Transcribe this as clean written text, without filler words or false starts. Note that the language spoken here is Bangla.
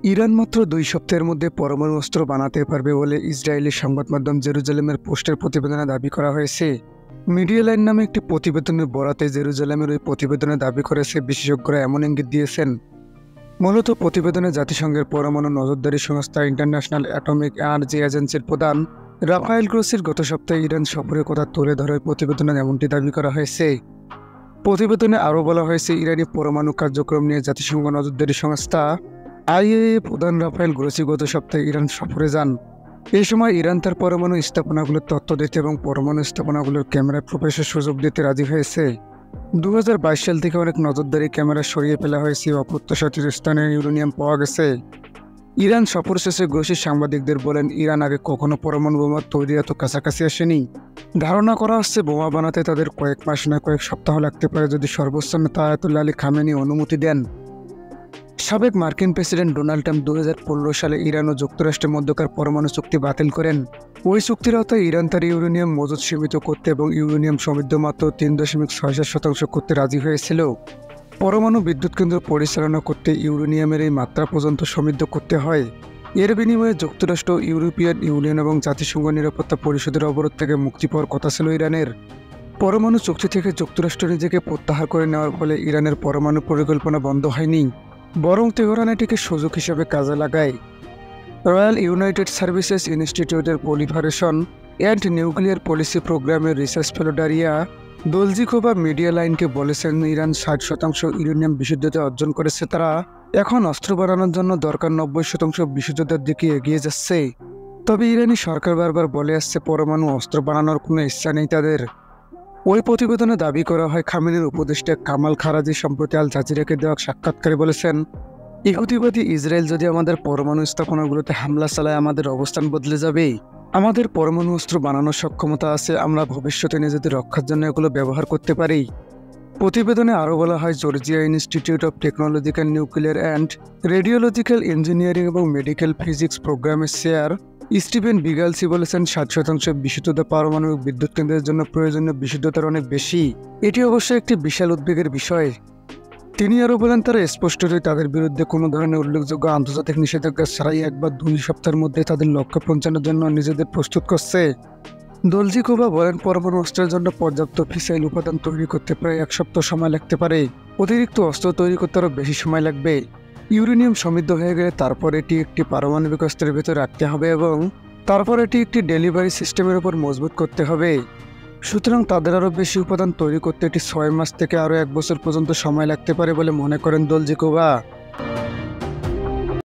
ইরান মাত্র 2 সপ্তাহের মধ্যে পরমাণু অস্ত্র বানাতে পারবে বলে ইসরায়েলি সংবাদ মাধ্যম জেরুজালেমের পোস্টের প্রতিবেদনে দাবি করা হয়েছে। মিডিয়া লাইন নামে একটি প্রতিবেদনের বরাতে জেরুজালেমের ওই প্রতিবেদনে দাবি করেছে বিশেষজ্ঞরা এমন ইঙ্গিত দিয়েছেন। মূলত প্রতিবেদনে জাতিসংঘের পরমাণু নজরদারি সংস্থা ইন্টারন্যাশনাল অ্যাটমিক এনার্জি এজেন্সির প্রধান রাফায়েল গ্রোসির গত সপ্তাহে ইরান সফরের কথা তুলে ধরে প্রতিবেদনে এমনটি দাবি করা হয়েছে। প্রতিবেদনে আরও বলা হয়েছে, ইরানি পরমাণু কার্যক্রম নিয়ে জাতিসংঘ নজরদারি সংস্থা আইএইএ প্রধান রাফায়েল গ্রোসি গত সপ্তাহে ইরান সফরে যান। এই সময় ইরান তার পরমাণু স্থাপনাগুলোর তথ্য দিতে এবং পরমাণু স্থাপনাগুলোর ক্যামেরায় প্রবেশের সুযোগ দিতে রাজি হয়েছে। 2022 সাল থেকে অনেক নজরদারি ক্যামেরা সরিয়ে ফেলা হয়েছে। অপ্রত্যাশিত স্থানে ইউরেনিয়াম পাওয়া গেছে। ইরান সফর শেষে গ্রোসি সাংবাদিকদের বলেন, ইরান আগে কখনো পরমাণু বোমা তৈরি এত কাছাকাছি আসেনি। ধারণা করা হচ্ছে বোমা বানাতে তাদের কয়েক মাস না কয়েক সপ্তাহ লাগতে পারে যদি সর্বোচ্চ নেতা আয়াতুল্লাহ আলী খামেনি অনুমতি দেন। সাবেক মার্কিন প্রেসিডেন্ট ডোনাল্ড ট্রাম্প 2015 সালে ইরান ও যুক্তরাষ্ট্রের মধ্যকার পরমাণু চুক্তি বাতিল করেন। ওই চুক্তির আওতায় ইরান তার ইউরেনিয়াম মজুদ সীমিত করতে এবং ইউরেনিয়াম সমৃদ্ধ মাত্র 3.67% করতে রাজি হয়েছিল। পরমাণু বিদ্যুৎ কেন্দ্র পরিচালনা করতে ইউরেনিয়ামের এই মাত্রা পর্যন্ত সমৃদ্ধ করতে হয়। এর বিনিময়ে যুক্তরাষ্ট্র, ইউরোপিয়ান ইউনিয়ন এবং জাতিসংঘ নিরাপত্তা পরিষদের অবরোধ থেকে মুক্তি পাওয়ার কথা ছিল ইরানের। পরমাণু চুক্তি থেকে যুক্তরাষ্ট্র নিজেকে প্রত্যাহার করে নেওয়ার ফলে ইরানের পরমাণু পরিকল্পনা বন্ধ হয়নি, বরং তেহরান এটিকে সুযোগ হিসেবে কাজে লাগায়। রয়্যাল ইউনাইটেড সার্ভিসেস ইনস্টিটিউটের পলিফারেশন অ্যান্ড নিউক্লিয়ার পলিসি প্রোগ্রামের রিসার্চ ফেলো ডারিয়া দোলজিকোভা মিডিয়া লাইনকে বলেছেন, ইরান 60% ইউরেনিয়াম বিশুদ্ধতা অর্জন করেছে। তারা এখন অস্ত্র বানানোর জন্য দরকার 90% বিশুদ্ধতার দিকে এগিয়ে যাচ্ছে। তবে ইরানি সরকার বারবার বলে আসছে পরমাণু অস্ত্র বানানোর কোনো ইচ্ছা নেই তাদের। ওই প্রতিবেদনে দাবি করা হয়, খামেনির উপদেষ্টা কামাল খারাজি সম্প্রতি আল জাজিরাকে দেওয়া সাক্ষাৎকারে বলেছেন, ইহুদিবাদী ইসরায়েল যদি আমাদের পরমাণু স্থাপনাগুলোতে হামলা চালায় আমাদের অবস্থান বদলে যাবে। আমাদের পরমাণু অস্ত্র বানানোর সক্ষমতা আছে, আমরা ভবিষ্যতে নিজেদের রক্ষার জন্য এগুলো ব্যবহার করতে পারি। প্রতিবেদনে আরও বলা হয়, Georgia institute of technological nuclear and radiological engineering এবং মেডিকেল ফিজিক্স প্রোগ্রামের চেয়ার স্টিভেন বিগালসি বলেছেন, 60% বিশুদ্ধতা পারমাণবিক বিদ্যুৎ কেন্দ্রের জন্য প্রয়োজনীয় বিশুদ্ধতার অনেক বেশি। এটি অবশ্যই একটি বিশাল উদ্বেগের বিষয়। তিনি আরও বলেন, তারা স্পষ্টতই তাদের বিরুদ্ধে কোনো ধরনের উল্লেখযোগ্য আন্তর্জাতিক নিষেধাজ্ঞা ছাড়াই 1 বা 2 সপ্তাহের মধ্যে তাদের লক্ষ্যে পৌঁছানোর জন্য নিজেদের প্রস্তুত করছে। দোলজিকোভা বলেন, পরমাণু অস্ত্রের জন্য পর্যাপ্ত ফিসাইল উপাদান তৈরি করতে প্রায় 1 সপ্তাহ সময় লাগতে পারে। অতিরিক্ত অস্ত্র তৈরি করতে আরও বেশি সময় লাগবে। ইউরেনিয়াম সমৃদ্ধ হয়ে গেলে তারপর এটি একটি পারমাণবিক অস্ত্রের ভেতর রাখতে হবে এবং তারপর এটি একটি ডেলিভারি সিস্টেমের উপর মজবুত করতে হবে। সুতরাং তাদের আরও বেশি উপাদান তৈরি করতে এটি 6 মাস থেকে আরও 1 বছর পর্যন্ত সময় লাগতে পারে বলে মনে করেন দোলজিকোভা।